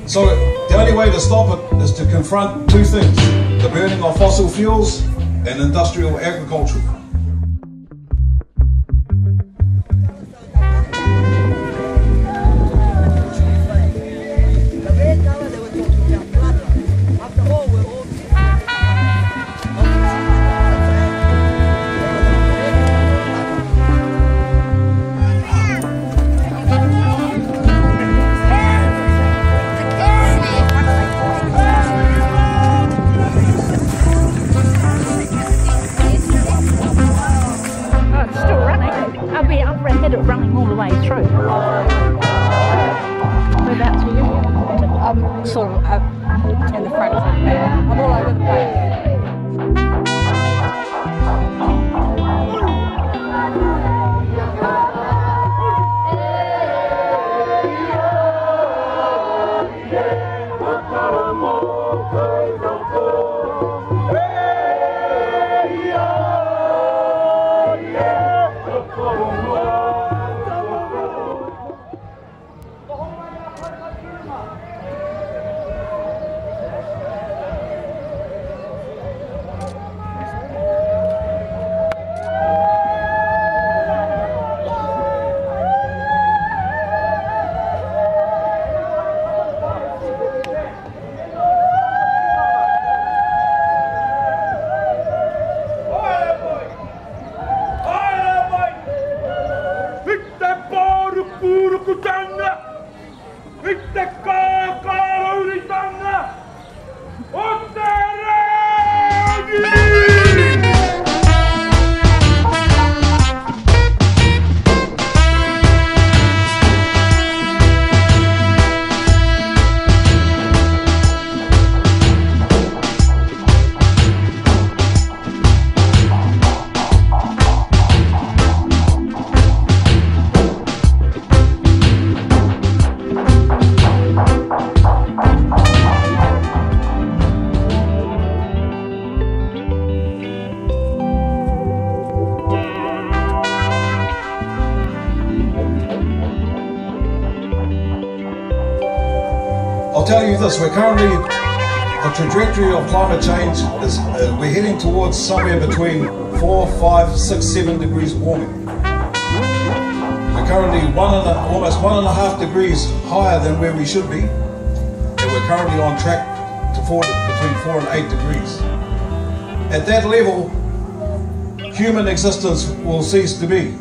So the only way to stop it is to confront two things: the burning of fossil fuels and industrial agriculture. Running all the way through. Whereabouts are you? I'm sort of up in the front of the van. I'm all over the place. I'll tell you this, we're currently, the trajectory of climate change is, we're heading towards somewhere between 4, 5, 6, 7 degrees warming. We're currently almost 1.5 degrees higher than where we should be, and we're currently on track to fall between 4 and 8 degrees. At that level, human existence will cease to be.